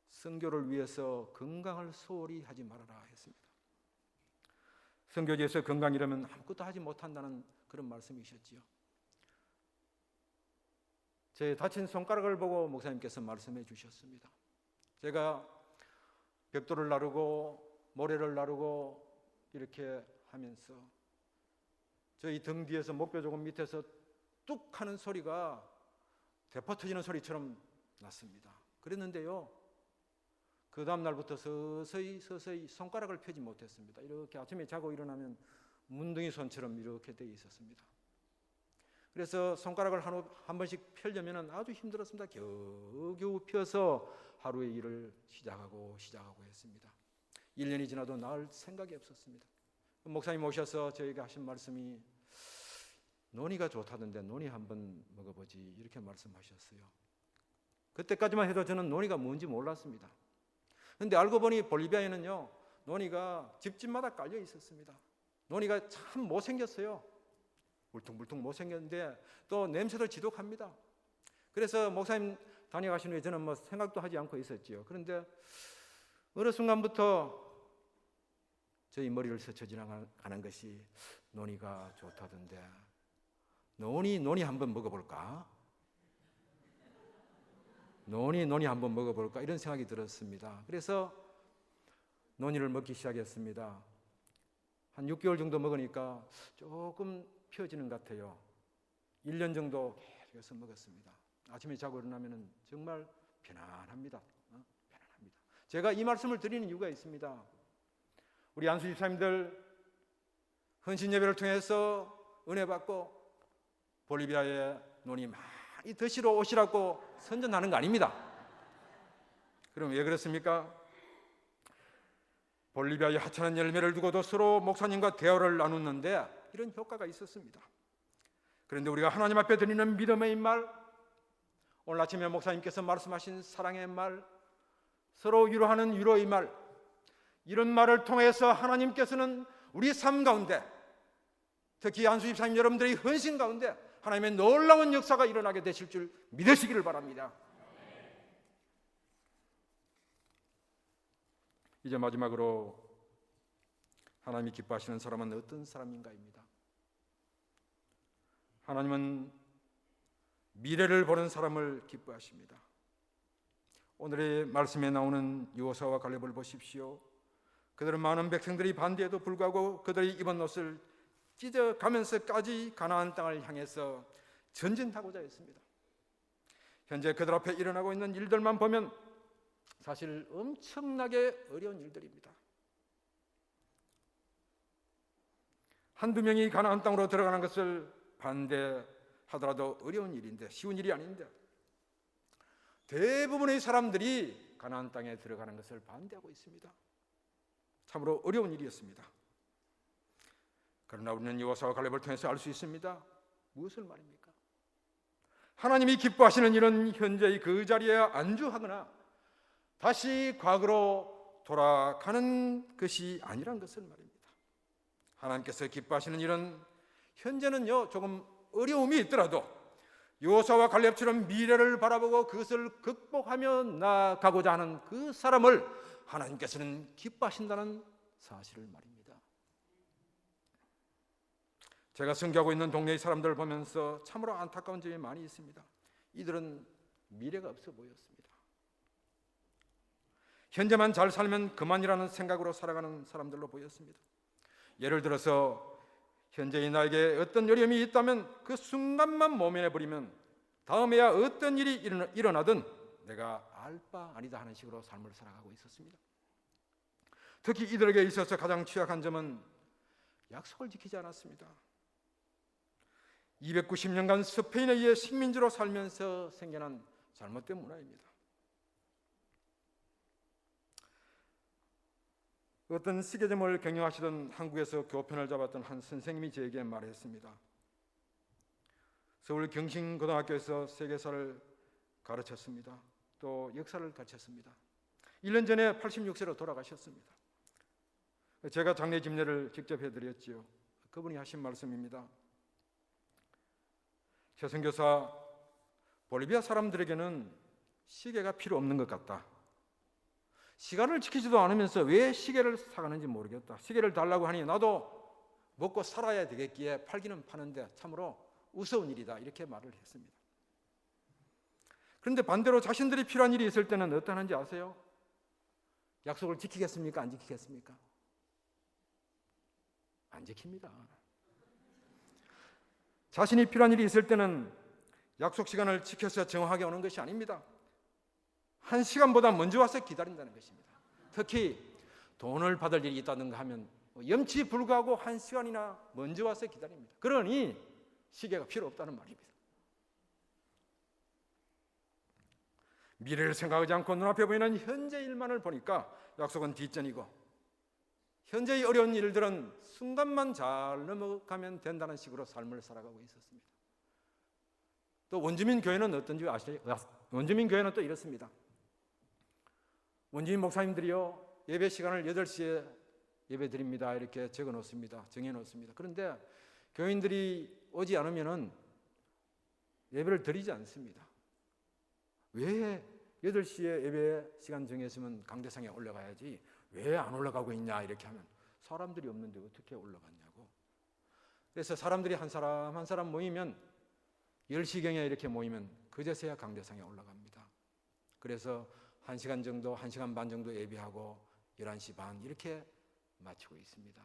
선교를 위해서 건강을 소홀히 하지 말아라 했습니다. 선교지에서 건강이라면 아무것도 하지 못한다는 그런 말씀이셨지요. 제 다친 손가락을 보고 목사님께서 말씀해 주셨습니다. 제가 벽돌을 나르고 모래를 나르고 이렇게 하면서 저희 등 뒤에서 목뼈 조금 밑에서 뚝 하는 소리가 대포 터지는 소리처럼 났습니다. 그랬는데요 그 다음 날부터 서서히 손가락을 펴지 못했습니다. 이렇게 아침에 자고 일어나면 문둥이 손처럼 이렇게 되어 있었습니다. 그래서 손가락을 한 번씩 펴려면 아주 힘들었습니다. 겨우겨우 펴서 하루의 일을 시작하고 했습니다. 1년이 지나도 나을 생각이 없었습니다. 목사님 오셔서 저에게 하신 말씀이 논이가 좋다던데 논이 한번 먹어보지 이렇게 말씀하셨어요. 그때까지만 해도 저는 논이가 뭔지 몰랐습니다. 그런데 알고 보니 볼리비아에는요 논이가 집집마다 깔려 있었습니다. 논이가 참 못생겼어요. 물퉁물퉁 못생겼는데 또 냄새도 지독합니다. 그래서 목사님 다녀가신 후에 저는 뭐 생각도 하지 않고 있었지요. 그런데 어느 순간부터 저희 머리를 스쳐 지나가는 것이 논이가 좋다던데 논이 한번 먹어볼까? 논이 한번 먹어볼까? 이런 생각이 들었습니다. 그래서 논이를 먹기 시작했습니다. 한 6개월 정도 먹으니까 조금 펴지는 것 같아요. 1년 정도 계속해서 먹었습니다. 아침에 자고 일어나면 정말 편안합니다. 편안합니다. 제가 이 말씀을 드리는 이유가 있습니다. 우리 안수 집사님들 헌신 예배를 통해서 은혜 받고 볼리비아에 논이 많이 드시러 오시라고 선전하는 거 아닙니다. 그럼 왜 그렇습니까? 볼리비아에 하찮은 열매를 두고도 서로 목사님과 대화를 나눴는데 이런 효과가 있었습니다. 그런데 우리가 하나님 앞에 드리는 믿음의 말, 오늘 아침에 목사님께서 말씀하신 사랑의 말, 서로 위로하는 위로의 말, 이런 말을 통해서 하나님께서는 우리 삶 가운데 특히 안수 집사님 여러분들의 헌신 가운데 하나님의 놀라운 역사가 일어나게 되실 줄 믿으시기를 바랍니다. 이제 마지막으로 하나님이 기뻐하시는 사람은 어떤 사람인가입니다. 하나님은 미래를 보는 사람을 기뻐하십니다. 오늘의 말씀에 나오는 여호수아와 갈렙을 보십시오. 그들은 많은 백성들이 반대에도 불구하고 그들이 입은 옷을 찢어가면서까지 가나안 땅을 향해서 전진하고자 했습니다. 현재 그들 앞에 일어나고 있는 일들만 보면 사실 엄청나게 어려운 일들입니다. 한두 명이 가나안 땅으로 들어가는 것을 반대하더라도 어려운 일인데 쉬운 일이 아닌데 대부분의 사람들이 가나안 땅에 들어가는 것을 반대하고 있습니다. 참으로 어려운 일이었습니다. 그러나 우리는 여호수아와 갈렙을 통해서 알 수 있습니다. 무엇을 말입니까? 하나님이 기뻐하시는 일은 현재의 그 자리에 안주하거나 다시 과거로 돌아가는 것이 아니란 것을 말입니다. 하나님께서 기뻐하시는 일은 현재는요 조금 어려움이 있더라도 요사와 갈렙처럼 미래를 바라보고 그것을 극복하며 나아가고자 하는 그 사람을 하나님께서는 기뻐하신다는 사실을 말입니다. 제가 섬기고 있는 동네의 사람들을 보면서 참으로 안타까운 점이 많이 있습니다. 이들은 미래가 없어 보였습니다. 현재만 잘 살면 그만이라는 생각으로 살아가는 사람들로 보였습니다. 예를 들어서 현재의 나에게 어떤 어려움이 있다면 그 순간만 모면해버리면 다음에야 어떤 일이 일어나든 내가 알 바 아니다 하는 식으로 삶을 살아가고 있었습니다. 특히 이들에게 있어서 가장 취약한 점은 약속을 지키지 않았습니다. 290년간 스페인에 의해 식민지로 살면서 생겨난 잘못된 문화입니다. 어떤 시계점을 경영하시던 한국에서 교편을 잡았던 한 선생님이 저에게 말했습니다. 서울 경신고등학교에서 세계사를 가르쳤습니다. 또 역사를 가르쳤습니다. 1년 전에 86세로 돌아가셨습니다. 제가 장례 집례를 직접 해드렸지요. 그분이 하신 말씀입니다. 최 선교사, 볼리비아 사람들에게는 시계가 필요 없는 것 같다. 시간을 지키지도 않으면서 왜 시계를 사가는지 모르겠다. 시계를 달라고 하니 나도 먹고 살아야 되겠기에 팔기는 파는데 참으로 우스운 일이다. 이렇게 말을 했습니다. 그런데 반대로 자신들이 필요한 일이 있을 때는 어떠한지 아세요? 약속을 지키겠습니까? 안 지키겠습니까? 안 지킵니다. 자신이 필요한 일이 있을 때는 약속 시간을 지켜서 정확하게 오는 것이 아닙니다. 1시간보다 먼저 와서 기다린다는 것입니다. 특히 돈을 받을 일이 있다든가 하면 염치 불구하고 1시간이나 먼저 와서 기다립니다. 그러니 시계가 필요 없다는 말입니다. 미래를 생각하지 않고 눈앞에 보이는 현재 일만을 보니까 약속은 뒷전이고 현재의 어려운 일들은 순간만 잘 넘어가면 된다는 식으로 삶을 살아가고 있었습니다. 또 원주민 교회는 어떤지 아시죠? 원주민 교회는 또 이렇습니다. 원주민 목사님들이요 예배 시간을 8시에 예배 드립니다 이렇게 적어 놓습니다. 정해 놓습니다. 그런데 교인들이 오지 않으면은 예배를 드리지 않습니다. 왜 8시에 예배 시간 정했으면 강대상에 올라가야지 왜 안 올라가고 있냐 이렇게 하면 사람들이 없는데 어떻게 올라갔냐고. 그래서 사람들이 한 사람 한 사람 모이면 10시경에 이렇게 모이면 그제서야 강대상에 올라갑니다. 그래서 1시간 정도, 1시간 반 정도 예배하고 11시 반 이렇게 마치고 있습니다.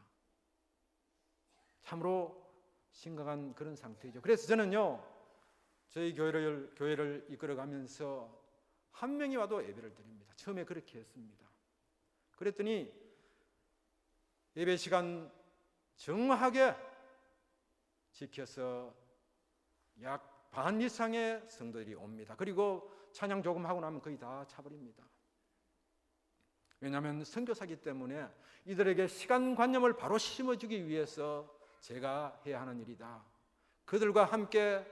참으로 심각한 그런 상태이죠. 그래서 저는요 저희 교회를 이끌어가면서 한 명이 와도 예배를 드립니다. 처음에 그렇게 했습니다. 그랬더니 예배 시간 정확하게 지켜서 약 반 이상의 성도들이 옵니다. 그리고 찬양 조금 하고 나면 거의 다 차버립니다. 왜냐하면 선교사기 때문에 이들에게 시간관념을 바로 심어주기 위해서 제가 해야 하는 일이다. 그들과 함께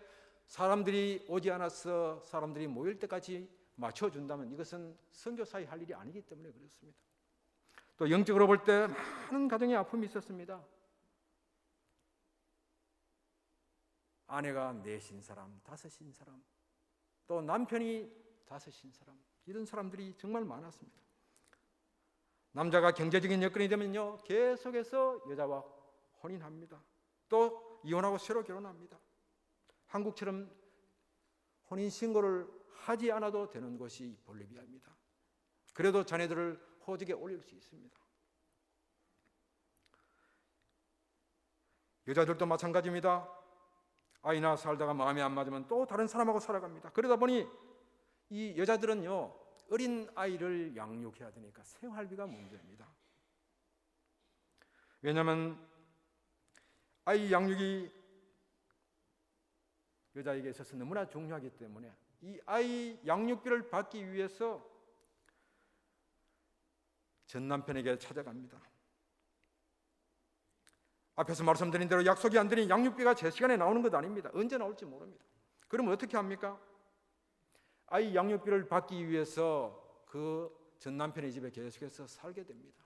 사람들이 오지 않아서 사람들이 모일 때까지 맞춰준다면 이것은 선교사의 할 일이 아니기 때문에 그렇습니다. 또 영적으로 볼 때 많은 가정의 아픔이 있었습니다. 아내가 4신 사람, 5신 사람, 또 남편이 5신 사람, 이런 사람들이 정말 많았습니다. 남자가 경제적인 여건이 되면요 계속해서 여자와 혼인합니다. 또 이혼하고 새로 결혼합니다. 한국처럼 혼인신고를 하지 않아도 되는 곳이 볼리비아입니다. 그래도 자녀들을 호적에 올릴 수 있습니다. 여자들도 마찬가지입니다. 아이나 살다가 마음에 안 맞으면 또 다른 사람하고 살아갑니다. 그러다 보니 이 여자들은요 어린 아이를 양육해야 되니까 생활비가 문제입니다. 왜냐하면 아이 양육이 여자에게 있어서 너무나 중요하기 때문에 이 아이 양육비를 받기 위해서 전 남편에게 찾아갑니다. 앞에서 말씀드린 대로 약속이 안 되니 양육비가 제 시간에 나오는 것 아닙니다. 언제 나올지 모릅니다. 그럼 어떻게 합니까? 아이 양육비를 받기 위해서 그 전 남편의 집에 계속해서 살게 됩니다.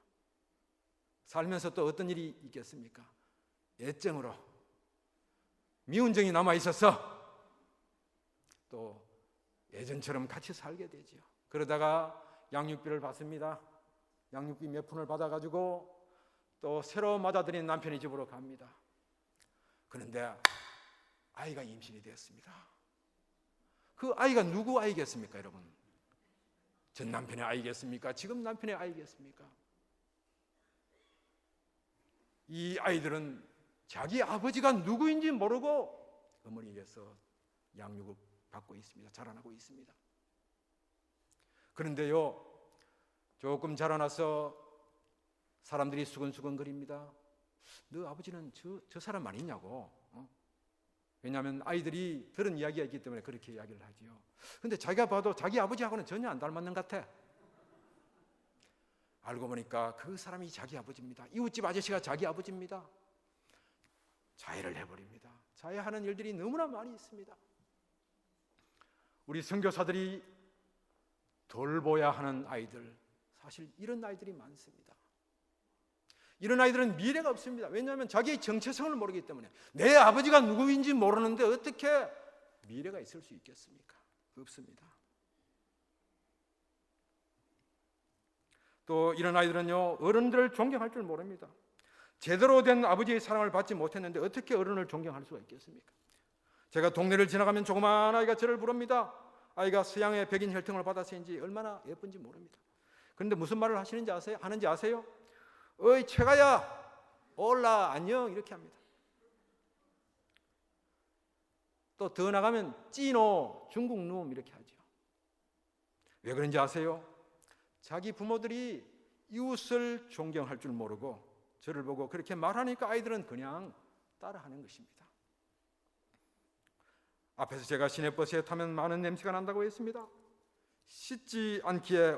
살면서 또 어떤 일이 있겠습니까? 애정으로 미운 정이 남아 있어서 또 예전처럼 같이 살게 되죠. 그러다가 양육비를 받습니다. 양육비 몇 푼을 받아가지고 또 새로 맞아들인 남편의 집으로 갑니다. 그런데 아이가 임신이 되었습니다. 그 아이가 누구 아이겠습니까, 여러분? 전 남편의 아이겠습니까? 지금 남편의 아이겠습니까? 이 아이들은 자기 아버지가 누구인지 모르고 어머니에게서 양육을 받고 있습니다. 자라나고 있습니다. 그런데요, 조금 자라나서 사람들이 수근수근거립니다. 너 아버지는 저 사람 아니냐고. 왜냐하면 아이들이 들은 이야기가 있기 때문에 그렇게 이야기를 하지요. 그런데 자기가 봐도 자기 아버지하고는 전혀 안 닮았는 것 같아. 알고 보니까 그 사람이 자기 아버지입니다. 이웃집 아저씨가 자기 아버지입니다. 자해를 해버립니다. 자해하는 일들이 너무나 많이 있습니다. 우리 선교사들이 돌보아야 하는 아이들, 사실 이런 아이들이 많습니다. 이런 아이들은 미래가 없습니다. 왜냐하면 자기의 정체성을 모르기 때문에. 내 아버지가 누구인지 모르는데 어떻게 미래가 있을 수 있겠습니까? 없습니다. 또 이런 아이들은요, 어른들을 존경할 줄 모릅니다. 제대로 된 아버지의 사랑을 받지 못했는데 어떻게 어른을 존경할 수가 있겠습니까? 제가 동네를 지나가면 조그만 아이가 저를 부릅니다. 아이가 서양의 백인 혈통을 받아서인지 얼마나 예쁜지 모릅니다. 그런데 무슨 말을 하는지 아세요? 어이 최가야, 올라, 안녕, 이렇게 합니다. 또 더 나가면 찌노, 중국 놈, 이렇게 하죠. 왜 그런지 아세요? 자기 부모들이 이웃을 존경할 줄 모르고 저를 보고 그렇게 말하니까 아이들은 그냥 따라하는 것입니다. 앞에서 제가 시내버스에 타면 많은 냄새가 난다고 했습니다. 씻지 않기에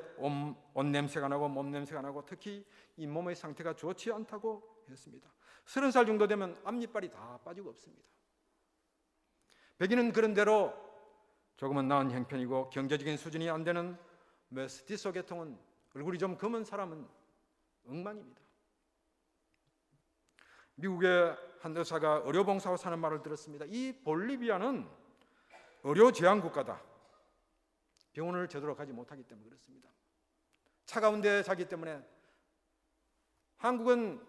옷 냄새가 나고 몸 냄새가 나고 특히 이 몸의 상태가 좋지 않다고 했습니다. 30살 정도 되면 앞니빨이 다 빠지고 없습니다. 백인은 그런 대로 조금은 나은 형편이고 경제적인 수준이 안 되는 메스티소 계통은 얼굴이 좀 검은 사람은 엉망입니다. 미국의 한 의사가 의료봉사로 사는 말을 들었습니다. 이 볼리비아는 의료 제한 국가다. 병원을 제대로 가지 못하기 때문에 그렇습니다. 차가운 데 자기 때문에 한국은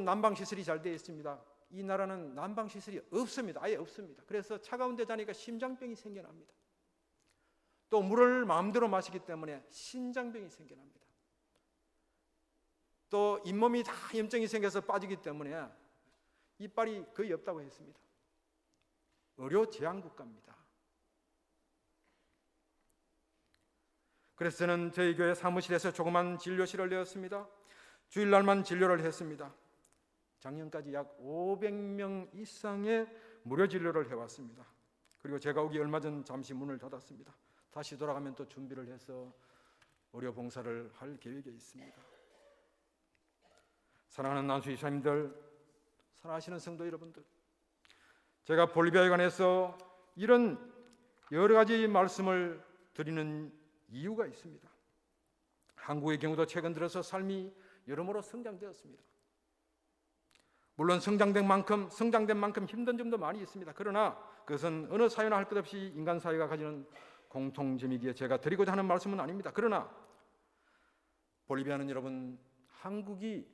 난방시설이 잘 되어 있습니다. 이 나라는 난방시설이 없습니다. 아예 없습니다. 그래서 차가운 데 자니까 심장병이 생겨납니다. 또 물을 마음대로 마시기 때문에 신장병이 생겨납니다. 또 잇몸이 다 염증이 생겨서 빠지기 때문에 이빨이 거의 없다고 했습니다. 의료 제한 국가입니다. 그래서 저는 저희 교회 사무실에서 조그만 진료실을 내었습니다. 주일날만 진료를 했습니다. 작년까지 약 500명 이상의 무료 진료를 해왔습니다. 그리고 제가 오기 얼마 전 잠시 문을 닫았습니다. 다시 돌아가면 또 준비를 해서 의료 봉사를 할 계획에 있습니다. 사랑하는 난수 이사님들, 사랑하시는 성도 여러분들, 제가 볼리비아에 관해서 이런 여러 가지 말씀을 드리는 이유가 있습니다. 한국의 경우도 최근 들어서 삶이 여러모로 성장되었습니다. 물론 성장된 만큼 힘든 점도 많이 있습니다. 그러나 그것은 어느 사회나 할 것 없이 인간 사회가 가지는 공통점이기에 제가 드리고자 하는 말씀은 아닙니다. 그러나 볼리비아는 여러분, 한국이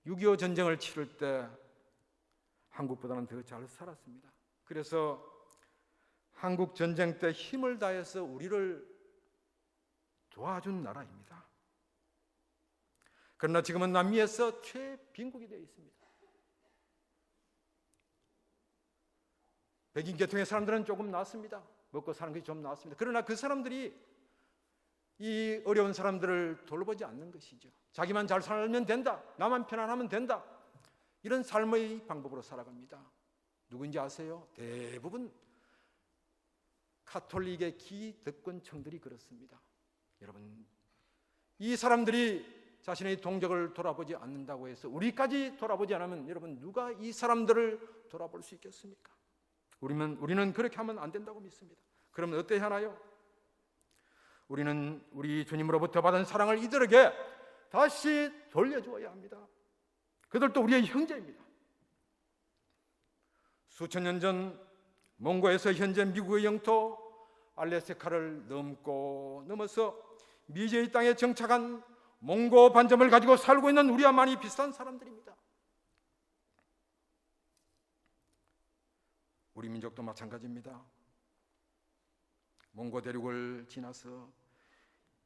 6.25 전쟁을 치를 때 한국보다는 더 잘 살았습니다. 그래서 한국 전쟁 때 힘을 다해서 우리를 도와준 나라입니다. 그러나 지금은 남미에서 최빈국이 되어 있습니다. 백인 계통의 사람들은 조금 나았습니다. 먹고 사는 것이 좀 나았습니다. 그러나 그 사람들이 이 어려운 사람들을 돌보지 않는 것이죠. 자기만 잘 살면 된다, 나만 편안하면 된다, 이런 삶의 방법으로 살아갑니다. 누군지 아세요? 대부분 카톨릭의 기득권층들이 그렇습니다. 여러분, 이 사람들이 자신의 동족을 돌아보지 않는다고 해서 우리까지 돌아보지 않으면 여러분, 누가 이 사람들을 돌아볼 수 있겠습니까? 우리는 그렇게 하면 안 된다고 믿습니다. 그러면 어떻게 하나요? 우리는 우리 주님으로부터 받은 사랑을 이들에게 다시 돌려주어야 합니다. 그들도 우리의 형제입니다. 수천 년 전 몽고에서 현재 미국의 영토 알래스카를 넘어서 미제의 땅에 정착한 몽고 반점을 가지고 살고 있는 우리와 많이 비슷한 사람들입니다. 우리 민족도 마찬가지입니다. 몽고 대륙을 지나서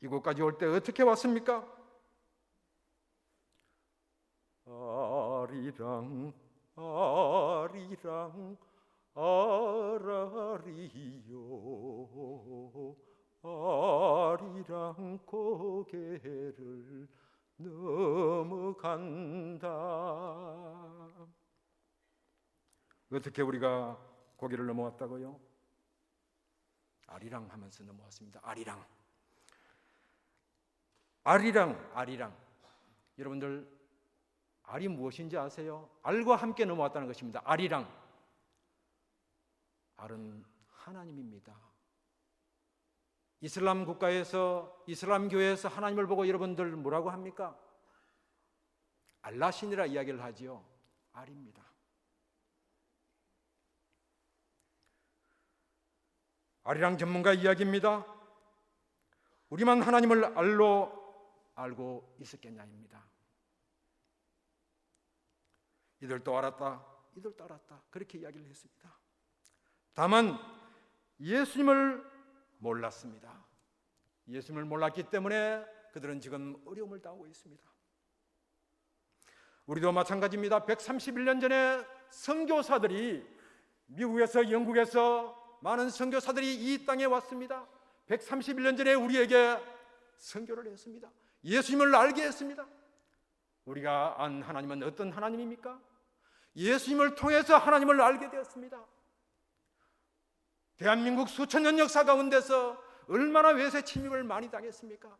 이곳까지 올 때 어떻게 왔습니까? 아리랑 아리랑 아라리요 아리랑 고개를 넘어간다. 어떻게 우리가 고개를 넘어왔다고요? 아리랑 하면서 넘어왔습니다. 아리랑. 여러분들 알이 무엇인지 아세요? 알과 함께 넘어왔다는 것입니다. 아리랑. 알은 하나님입니다. 이슬람 국가에서, 이슬람 교회에서 하나님을 보고 여러분들 뭐라고 합니까? 알라신이라 이야기를 하지요. 알입니다. 아리랑 전문가 이야기입니다. 우리만 하나님을 알고 있었겠냐입니다. 이들도 알았다, 이들도 알았다, 그렇게 이야기를 했습니다. 다만 예수님을 몰랐습니다. 예수님을 몰랐기 때문에 그들은 지금 어려움을 당하고 있습니다. 우리도 마찬가지입니다. 131년 전에 선교사들이, 미국에서 영국에서 많은 선교사들이 이 땅에 왔습니다. 131년 전에 우리에게 선교를 했습니다. 예수님을 알게 했습니다. 우리가 안 하나님은 어떤 하나님입니까? 예수님을 통해서 하나님을 알게 되었습니다. 대한민국 수천 년 역사 가운데서 얼마나 외세 침입을 많이 당했습니까?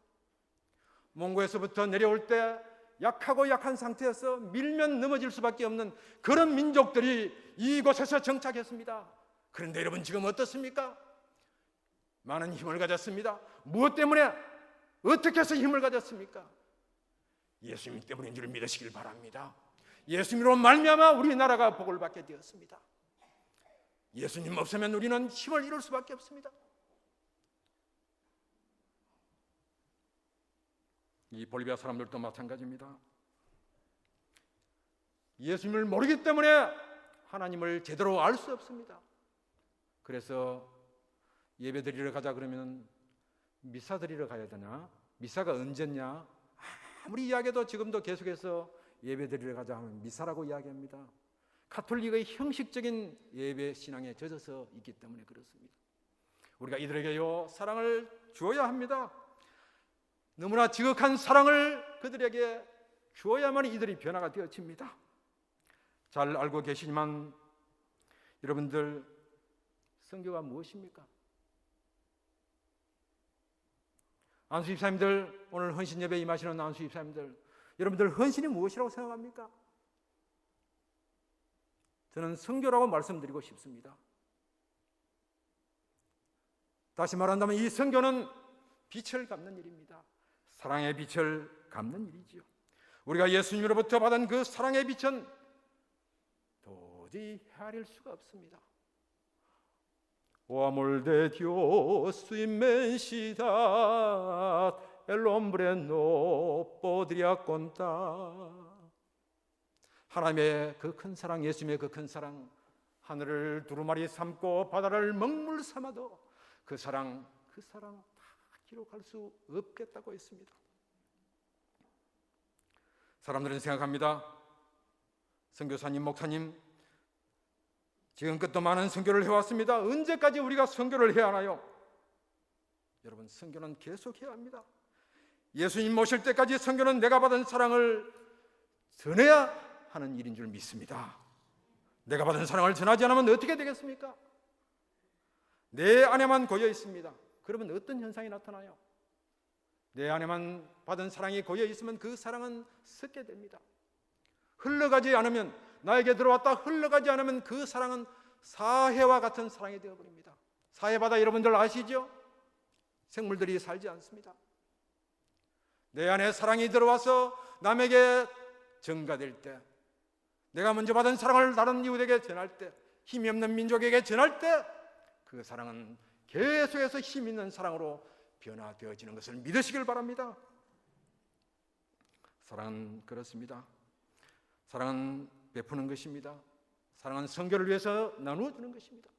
몽고에서부터 내려올 때 약하고 약한 상태에서 밀면 넘어질 수밖에 없는 그런 민족들이 이곳에서 정착했습니다. 그런데 여러분 지금 어떻습니까? 많은 힘을 가졌습니다. 무엇 때문에, 어떻게 해서 힘을 가졌습니까? 예수님 때문인 줄 믿으시길 바랍니다. 예수님으로 말미암아 우리나라가 복을 받게 되었습니다. 예수님 없으면 우리는 힘을 이룰 수밖에 없습니다. 이 볼리비아 사람들도 마찬가지입니다. 예수님을 모르기 때문에 하나님을 제대로 알 수 없습니다. 그래서 예배 드리러 가자 그러면 미사 드리러 가야 되나? 미사가 언제냐? 아무리 이야기해도 지금도 계속해서 예배 드리러 가자 하면 미사라고 이야기합니다. 가톨릭의 형식적인 예배 신앙에 젖어서 있기 때문에 그렇습니다. 우리가 이들에게요 사랑을 주어야 합니다. 너무나 지극한 사랑을 그들에게 주어야만 이들이 변화가 되어집니다. 잘 알고 계시지만 여러분들, 선교가 무엇입니까? 안수 집사님들, 오늘 헌신 예배에 임하시는 안수 집사님들, 여러분들 헌신이 무엇이라고 생각합니까? 저는 선교라고 말씀드리고 싶습니다. 다시 말한다면 이 선교는 빛을 갚는 일입니다. 사랑의 빛을 갚는 일이지요. 우리가 예수님으로부터 받은 그 사랑의 빛은 도저히 헤아릴 수가 없습니다. O amor de Dios, su inmensidad, el hombre no podría contar. 하나님의 그 큰 사랑, 예수님의 그 큰 사랑, 하늘을 두루마리 삼고 바다를 먹물 삼아도 그 사랑 다 기록할 수 없겠다고 했습니다. 사람들은 생각합니다. 선교사님, 목사님, 지금껏도 많은 선교를 해왔습니다. 언제까지 우리가 선교를 해야 하나요? 여러분, 선교는 계속 해야 합니다. 예수님 모실 때까지 선교는 내가 받은 사랑을 전해야 하는 일인 줄 믿습니다. 내가 받은 사랑을 전하지 않으면 어떻게 되겠습니까? 내 안에만 고여 있습니다. 그러면 어떤 현상이 나타나요? 내 안에만 받은 사랑이 고여 있으면 그 사랑은 썩게 됩니다. 흘러가지 않으면, 나에게 들어왔다 흘러가지 않으면 그 사랑은 사해와 같은 사랑이 되어버립니다. 사해바다 여러분들 아시죠? 생물들이 살지 않습니다. 내 안에 사랑이 들어와서 남에게 전가될 때, 내가 먼저 받은 사랑을 다른 이웃에게 전할 때, 힘이 없는 민족에게 전할 때 그 사랑은 계속해서 힘 있는 사랑으로 변화되어지는 것을 믿으시길 바랍니다. 사랑은 그렇습니다. 사랑은 베푸는 것입니다. 사랑은 선교를 위해서 나누어주는 것입니다.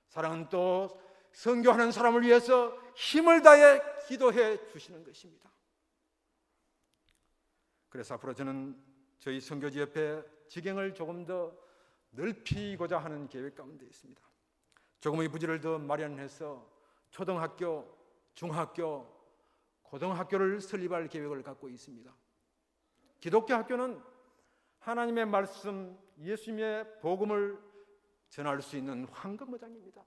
사랑은 또 선교하는 사람을 위해서 힘을 다해 기도해 주시는 것입니다. 그래서 앞으로 저는 저희 선교지 옆에 지경을 조금 더 넓히고자 하는 계획 가운데 있습니다. 조금의 부지를 더 마련해서 초등학교, 중학교, 고등학교를 설립할 계획을 갖고 있습니다. 기독교 학교는 하나님의 말씀, 예수님의 복음을 전할 수 있는 황금무장입니다.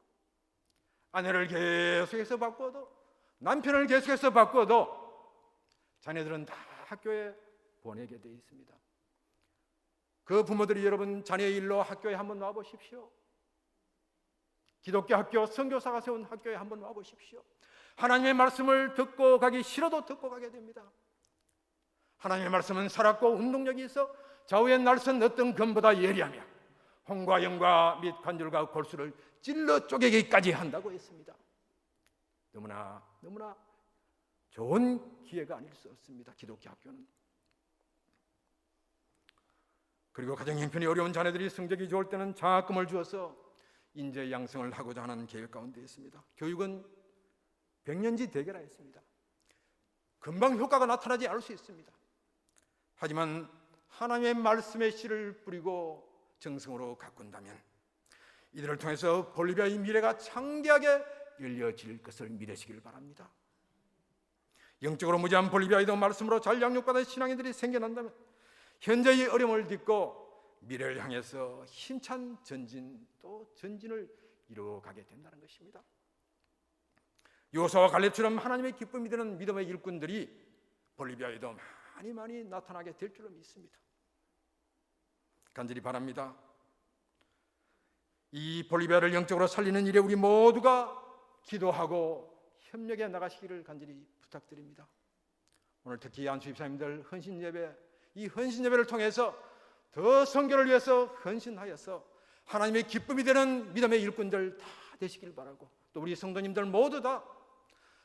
아내를 계속해서 바꿔도, 남편을 계속해서 바꿔도 자녀들은 다 학교에 보내게 되어 있습니다. 그 부모들이 여러분 자녀의 일로 학교에 한번 와보십시오. 기독교 학교, 선교사가 세운 학교에 한번 와보십시오. 하나님의 말씀을 듣고 가기 싫어도 듣고 가게 됩니다. 하나님의 말씀은 살았고 운동력이 있어 좌우의 날선 어떤 검보다 예리하며 홍과 영과 및 관절과 골수를 찔러 쪼개기까지 한다고 했습니다. 너무나 좋은 기회가 아닐 수 없습니다. 기독교 학교는. 그리고 가정 형편이 어려운 자녀들이 성적이 좋을 때는 장학금을 주어서 인재 양성을 하고자 하는 계획 가운데 있습니다. 교육은 백년지 대계라 했습니다. 금방 효과가 나타나지 않을 수 있습니다. 하지만 하나님의 말씀의 씨를 뿌리고 정성으로 가꾼다면 이들을 통해서 볼리비아의 미래가 창대하게 열려질 것을 믿으시길 바랍니다. 영적으로 무지한 볼리비아에도 말씀으로 잘 양육받은 신앙인들이 생겨난다면 현재의 어려움을 딛고 미래를 향해서 힘찬 전진, 또 전진을 이루어가게 된다는 것입니다. 요사와 갈렙처럼 하나님의 기쁨이 되는 믿음의 일꾼들이 볼리비아에도 많이 나타나게 될 줄로 믿습니다. 간절히 바랍니다. 이 볼리비아를 영적으로 살리는 일에 우리 모두가 기도하고 협력해 나가시기를 간절히 부탁드립니다. 오늘 특히 안수집사님들 헌신예배, 이 헌신예배를 통해서 더 선교를 위해서 헌신하여서 하나님의 기쁨이 되는 믿음의 일꾼들 다 되시길 바라고, 또 우리 성도님들 모두 다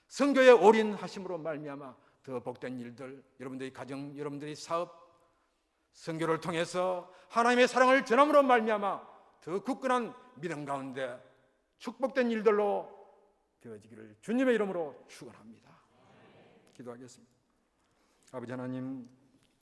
선교에 올인하심으로 말미암아 더 복된 일들, 여러분들의 가정, 여러분들의 사업, 선교를 통해서 하나님의 사랑을 전함으로 말미암아 더 굳건한 믿음 가운데 축복된 일들로 되어지기를 주님의 이름으로 축원합니다. 기도하겠습니다. 아버지 하나님,